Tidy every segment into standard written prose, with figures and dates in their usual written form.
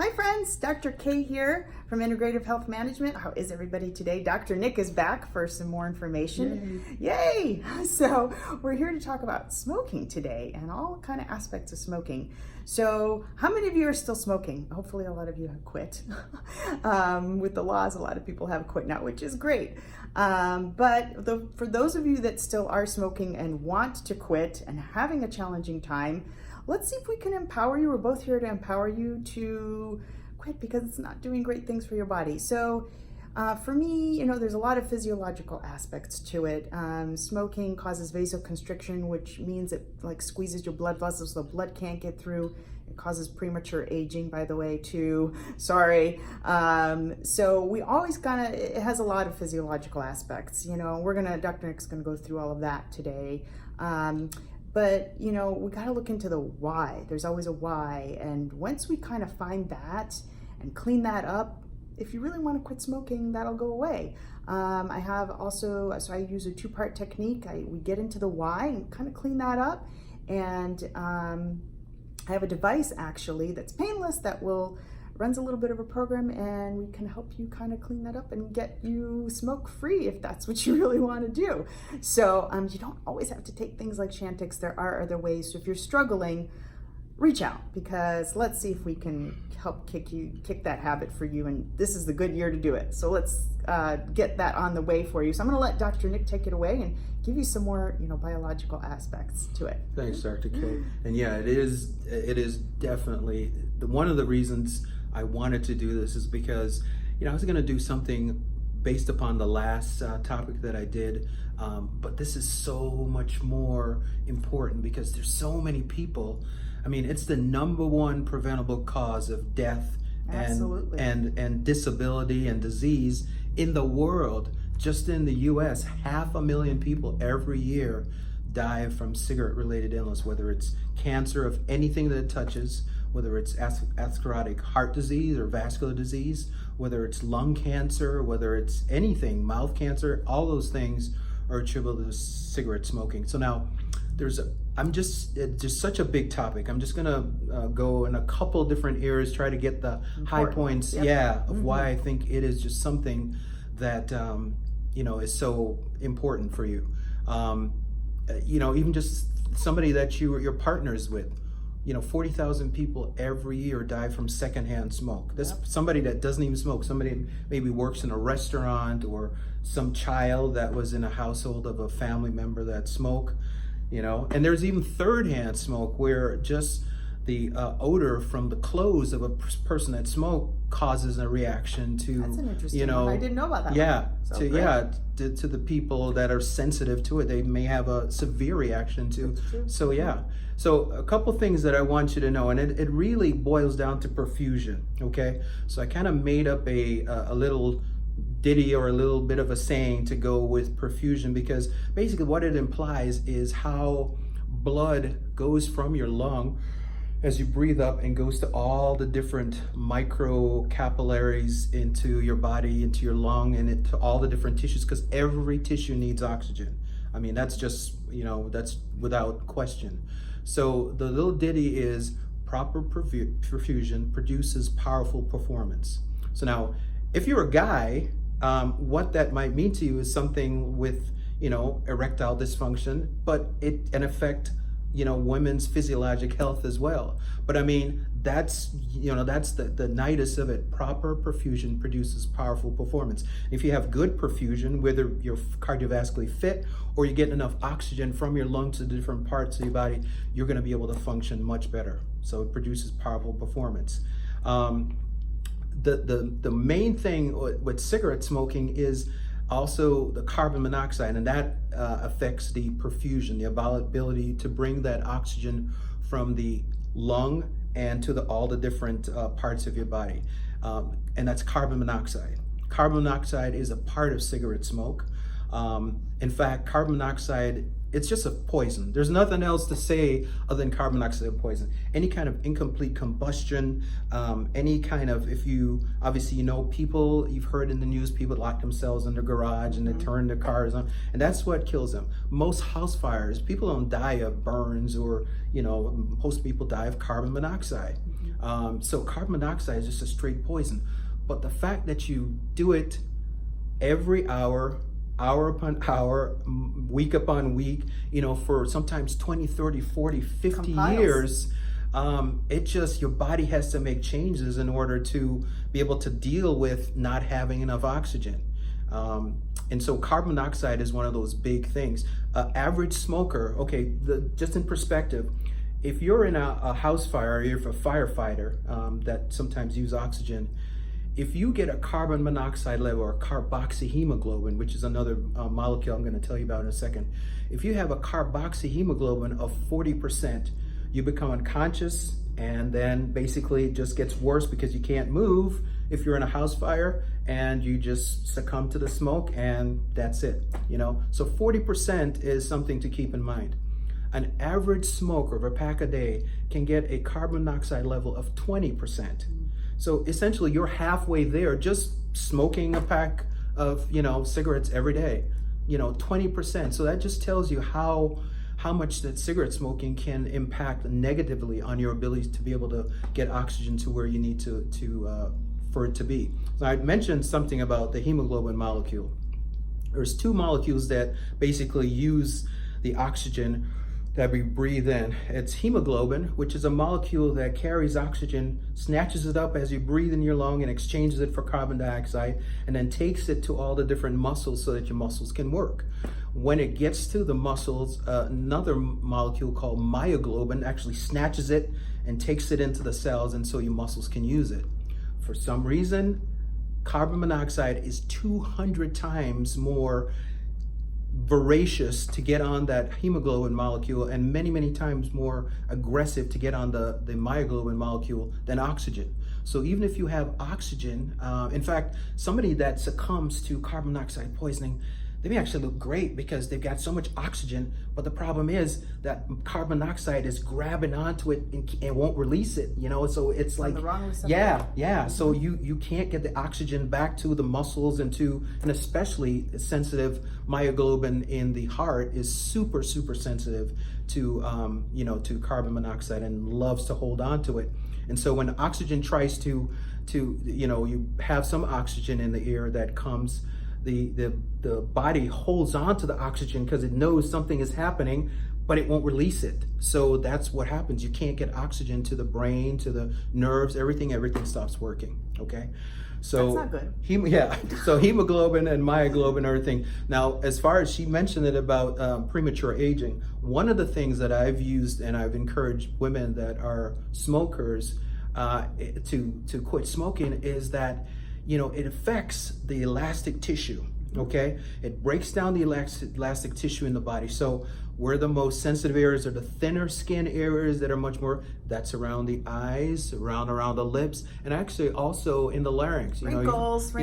Hi friends, Dr. K here from Integrative Health Management. How is everybody today? Dr. Nick is back for some more information. Yay! So we're here to talk about smoking today and all kind of aspects of smoking. So how many of you are still smoking? Hopefully a lot of you have quit. With the laws, a lot of people have quit now, which is great. But for those of you that still are smoking and want to quit and having a challenging time, let's see if we can empower you. We're both here to empower you to quit because it's not doing great things for your body. So for me, there's a lot of physiological aspects to it. Smoking causes vasoconstriction, which means it squeezes your blood vessels so the blood can't get through. It causes premature aging, by the way, too. Sorry. So we always it has a lot of physiological aspects. Dr. Nick's gonna go through all of that today. But, we got to look into the why. There's always a why. And once we kind of find that and clean that up, if you really want to quit smoking, that'll go away. I have also, so I use a two-part technique. We get into the why and kind of clean that up. And I have a device actually that's painless that runs a little bit of a program, and we can help you kind of clean that up and get you smoke free if that's what you really want to do. So you don't always have to take things like Chantix. There are other ways. So if you're struggling, reach out, because let's see if we can help kick that habit for you. And this is the good year to do it. So let's get that on the way for you. So I'm going to let Dr. Nick take it away and give you some more, biological aspects to it. Thanks, Dr. K. And yeah, it is definitely one of the reasons I wanted to do this is because, I was going to do something based upon the last topic that I did, but this is so much more important because there's so many people. I mean, it's the #1 preventable cause of death and disability and disease in the world. Just in the U.S., 500,000 people every year die from cigarette-related illness, whether it's cancer of anything that it touches, whether it's atherosclerotic heart disease or vascular disease, whether it's lung cancer, whether it's anything, mouth cancer, all those things are attributable to cigarette smoking. So now it's just such a big topic. I'm just gonna go in a couple different areas, try to get the high points, of why I think it is just something that, is so important for you. Even just somebody that your partner's with, 40,000 people every year die from secondhand smoke. That's somebody that doesn't even smoke. Somebody maybe works in a restaurant, or some child that was in a household of a family member that smoke, And there's even third-hand smoke where just the odor from the clothes of a person that smoked causes a reaction to, that's an interesting one. I didn't know about that. Yeah, to the people that are sensitive to it, they may have a severe reaction to. So so a couple things that I want you to know, and it really boils down to perfusion. Okay, so I kind of made up a little ditty or a little bit of a saying to go with perfusion, because basically what it implies is how blood goes from your lung as you breathe up and goes to all the different micro capillaries into your body, into your lung, and into all the different tissues, because every tissue needs oxygen. I mean, that's just, that's without question. So the little ditty is proper perfusion produces powerful performance. So now, if you're a guy, what that might mean to you is something with, erectile dysfunction, but it can affect women's physiologic health as well. But I mean, that's the nidus of it. Proper perfusion produces powerful performance. If you have good perfusion, whether you're cardiovascularly fit or you're getting enough oxygen from your lungs to the different parts of your body, you're going to be able to function much better. So it produces powerful performance. The main thing with cigarette smoking is also the carbon monoxide, and that affects the perfusion, the ability to bring that oxygen from the lung and to all the different parts of your body. And that's carbon monoxide. Carbon monoxide is a part of cigarette smoke. In fact, carbon monoxide, it's just a poison. There's nothing else to say other than carbon monoxide poison. Any kind of incomplete combustion, any kind of, obviously people, you've heard in the news, people lock themselves in their garage and they turn their cars on, and that's what kills them. Most house fires, people don't die of burns or, most people die of carbon monoxide. So carbon monoxide is just a straight poison. But the fact that you do it every hour, hour upon hour, week upon week, for sometimes 20, 30, 40, 50 years, it just, your body has to make changes in order to be able to deal with not having enough oxygen. And so carbon monoxide is one of those big things. Average smoker, okay, just in perspective, if you're in a house fire, or you're a firefighter that sometimes use oxygen, if you get a carbon monoxide level or carboxyhemoglobin, which is another molecule I'm going to tell you about in a second, if you have a carboxyhemoglobin of 40%, you become unconscious, and then basically it just gets worse because you can't move if you're in a house fire, and you just succumb to the smoke, and that's it. So 40% is something to keep in mind. An average smoker of a pack a day can get a carbon monoxide level of 20%. So essentially you're halfway there just smoking a pack of, cigarettes every day, 20%. So that just tells you how much that cigarette smoking can impact negatively on your ability to be able to get oxygen to where you need to for it to be. So I mentioned something about the hemoglobin molecule. There's two molecules that basically use the oxygen that we breathe in. It's hemoglobin, which is a molecule that carries oxygen, snatches it up as you breathe in your lung and exchanges it for carbon dioxide, and then takes it to all the different muscles so that your muscles can work. When it gets to the muscles, another molecule called myoglobin actually snatches it and takes it into the cells, and so your muscles can use it. For some reason, carbon monoxide is 200 times more voracious to get on that hemoglobin molecule, and many, many times more aggressive to get on the myoglobin molecule than oxygen. So even if you have oxygen, in fact, somebody that succumbs to carbon monoxide poisoning, they may actually look great because they've got so much oxygen, but the problem is that carbon monoxide is grabbing onto it and won't release it, so it's like, so you can't get the oxygen back to the muscles, and especially sensitive myoglobin in the heart is super, super sensitive to carbon monoxide and loves to hold on to it. And so when oxygen tries to you have some oxygen in the air that comes, the body holds on to the oxygen because it knows something is happening, but it won't release it. So that's what happens. You can't get oxygen to the brain, to the nerves, everything stops working, okay? So that's not good. So hemoglobin and myoglobin, everything. Now, as far as she mentioned it about premature aging, one of the things that I've used and I've encouraged women that are smokers to quit smoking is that it affects the elastic tissue, okay? It breaks down the elastic tissue in the body. So where the most sensitive areas are the thinner skin areas that are much more, that's around the eyes, around the lips, and actually also in the larynx. Wrinkles.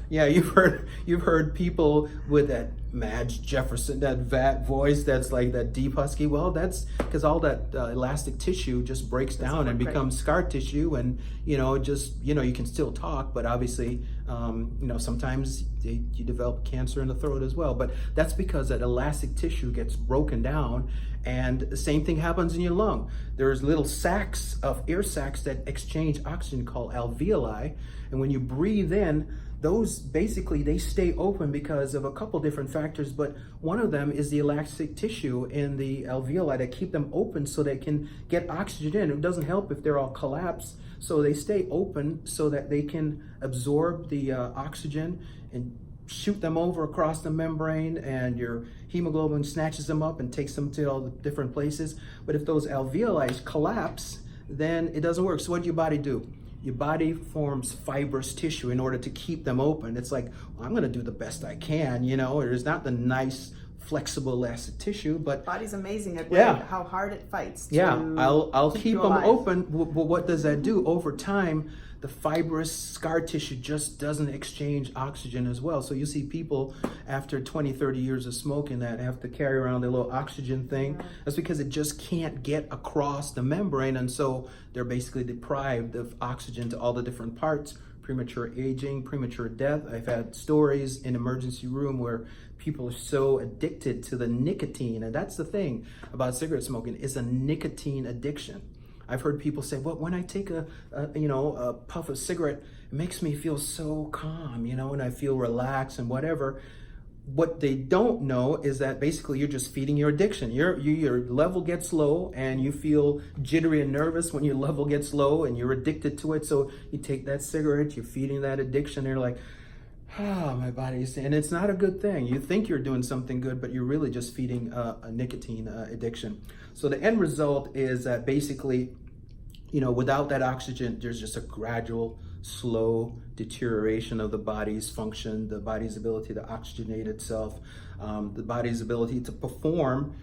Yeah, you've heard people with that Madge Jefferson, that voice that's like that deep husky. Well, that's because all that elastic tissue just breaks down and becomes scar tissue, and you can still talk, but obviously sometimes you develop cancer in the throat as well. But that's because that elastic tissue gets broken down, and the same thing happens in your lung. There's little air sacs that exchange oxygen called alveoli, and when you breathe in, those basically they stay open because of a couple different factors, but one of them is the elastic tissue in the alveoli that keep them open so they can get oxygen in. It doesn't help if they're all collapsed, so they stay open so that they can absorb the oxygen and shoot them over across the membrane, and your hemoglobin snatches them up and takes them to all the different places. But if those alveoli collapse, then it doesn't work. So what do your body do? Your body forms fibrous tissue in order to keep them open. It's like, well, I'm going to do the best I can, There's not the nice, flexible, elastic tissue, but body's amazing at how hard it fights. I'll keep them open. But what does that do? Over time, the fibrous scar tissue just doesn't exchange oxygen as well. So you see people after 20, 30 years of smoking that have to carry around their little oxygen thing. That's because it just can't get across the membrane, and so they're basically deprived of oxygen to all the different parts. Premature aging, premature death. I've had stories in emergency room where people are so addicted to the nicotine, and that's the thing about cigarette smoking, is a nicotine addiction. I've heard people say, well, when I take a puff of cigarette, it makes me feel so calm, and I feel relaxed and whatever. What they don't know is that basically you're just feeding your addiction. Your level gets low and you feel jittery and nervous when your level gets low and you're addicted to it. So you take that cigarette, you're feeding that addiction, and you're like, my body's, and it's not a good thing. You think you're doing something good, but you're really just feeding a nicotine addiction. So the end result is that basically, without that oxygen, there's just a gradual, slow deterioration of the body's function, the body's ability to oxygenate itself, the body's ability to perform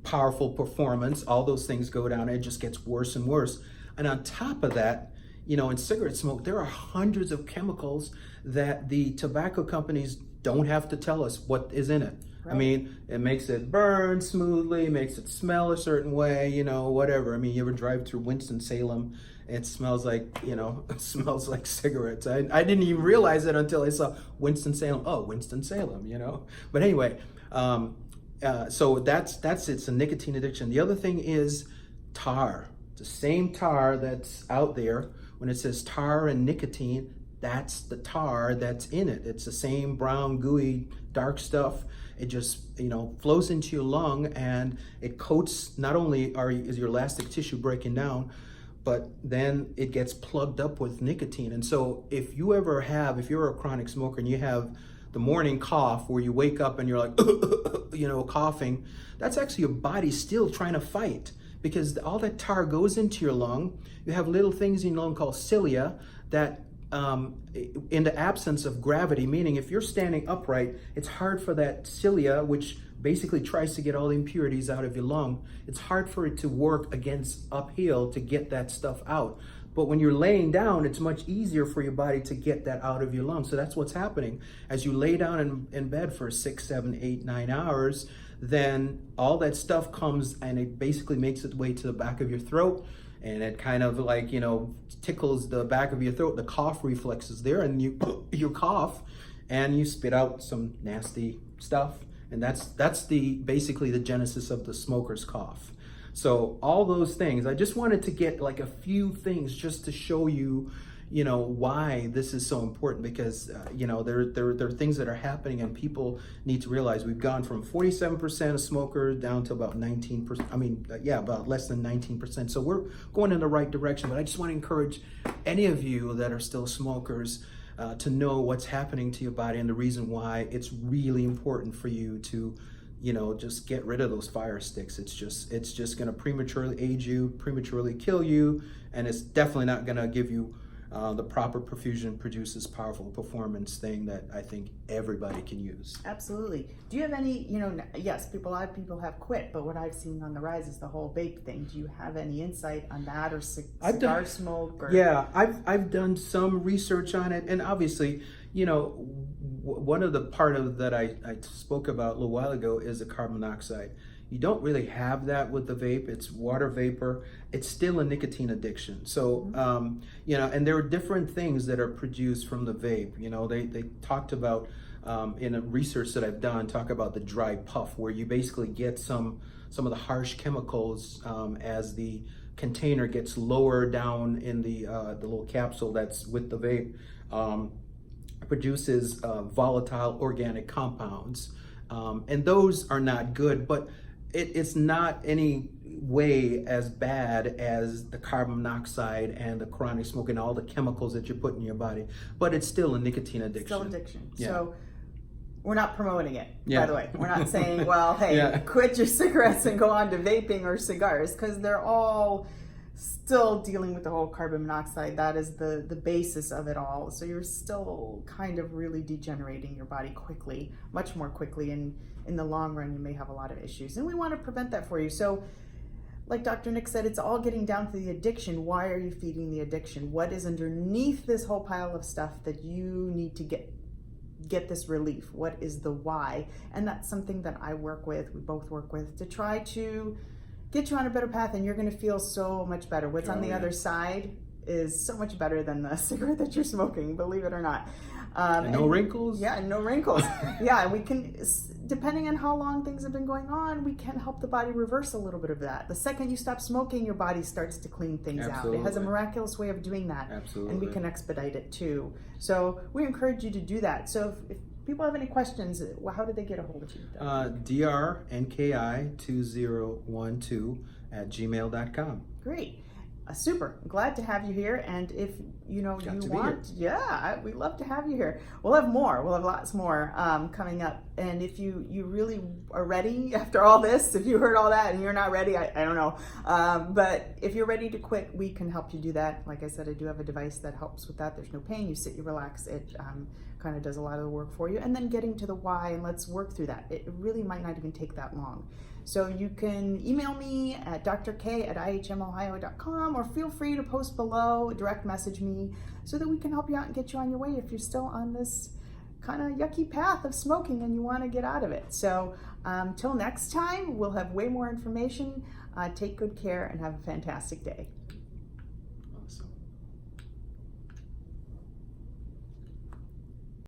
powerful performance. All those things go down. It just gets worse and worse. And on top of that, in cigarette smoke, there are hundreds of chemicals that the tobacco companies don't have to tell us what is in it. Right. I mean, it makes it burn smoothly, makes it smell a certain way, whatever. I mean, you ever drive through Winston-Salem? It smells like, it smells like cigarettes. I didn't even realize it until I saw Winston-Salem. Oh, Winston-Salem, But anyway, so that's it's a nicotine addiction. The other thing is tar. The same tar that's out there. When it says tar and nicotine, that's the tar that's in it. It's the same brown, gooey, dark stuff. It just, flows into your lung and it coats, not only is your elastic tissue breaking down, but then it gets plugged up with nicotine. And so if you're a chronic smoker and you have the morning cough where you wake up and you're like, coughing, that's actually your body still trying to fight, because all that tar goes into your lung. You have little things in your lung called cilia that in the absence of gravity, meaning if you're standing upright, it's hard for that cilia, which basically tries to get all the impurities out of your lung, it's hard for it to work against uphill to get that stuff out. But when you're laying down, it's much easier for your body to get that out of your lungs. So that's what's happening. As you lay down in bed for 6, 7, 8, 9 hours, then all that stuff comes and it basically makes its way to the back of your throat. And it kind of like, tickles the back of your throat. The cough reflex is there, and you cough and you spit out some nasty stuff. And that's basically the genesis of the smoker's cough. So all those things, I just wanted to get like a few things just to show you, why this is so important, because, there are things that are happening and people need to realize we've gone from 47% of smokers down to about 19%, about less than 19%. So we're going in the right direction, but I just want to encourage any of you that are still smokers to know what's happening to your body and the reason why it's really important for you to, just get rid of those fire sticks. It's just going to prematurely age you, prematurely kill you, and it's definitely not going to give you the proper perfusion produces powerful performance thing that I think everybody can use. Absolutely. Do you have any, yes, a lot of people have quit, but what I've seen on the rise is the whole vape thing. Do you have any insight on that, or cigar smoke? Or... Yeah, I've done some research on it, and obviously, one of the part of that I spoke about a little while ago is the carbon monoxide. You don't really have that with the vape. It's water vapor. It's still a nicotine addiction. So, and there are different things that are produced from the vape. They talked about, in a research that I've done, talk about the dry puff, where you basically get some of the harsh chemicals as the container gets lower down in the little capsule that's with the vape, produces volatile organic compounds. And those are not good, but it's not any way as bad as the carbon monoxide and the chronic smoke and all the chemicals that you're putting in your body, but it's still a nicotine addiction. Still addiction. Yeah. So we're not promoting it, by the way. We're not saying, well, hey, quit your cigarettes and go on to vaping or cigars, because they're all still dealing with the whole carbon monoxide. That is the basis of it all. So you're still kind of really degenerating your body quickly, much more quickly, and in the long run you may have a lot of issues, and we want to prevent that for you. So like Dr. Nick said, it's all getting down to the addiction. Why are you feeding the addiction? What is underneath this whole pile of stuff that you need to get this relief? What is the why? And that's something that I work with, we both work with, to try to get you on a better path, and you're going to feel so much better. What's on the other side is so much better than the cigarette that you're smoking, believe it or not. And no wrinkles? Yeah, and no wrinkles. Yeah, and we can, depending on how long things have been going on, we can help the body reverse a little bit of that. The second you stop smoking, your body starts to clean things out. It has a miraculous way of doing that. Absolutely. And we can expedite it too. So we encourage you to do that. So if people have any questions, how do they get a hold of you? drnki2012@gmail.com. Great. Super. Glad to have you here. And if you want, we'd love to have you here. We'll have more. We'll have lots more coming up. And if you really are ready after all this, if you heard all that and you're not ready, I don't know. But if you're ready to quit, we can help you do that. Like I said, I do have a device that helps with that. There's no pain. You sit, you relax. It kind of does a lot of the work for you. And then getting to the why, and let's work through that. It really might not even take that long. So you can email me at drk@ihmohio.com, or feel free to post below, direct message me, so that we can help you out and get you on your way if you're still on this kind of yucky path of smoking and you want to get out of it. So till next time, we'll have way more information. Take good care and have a fantastic day.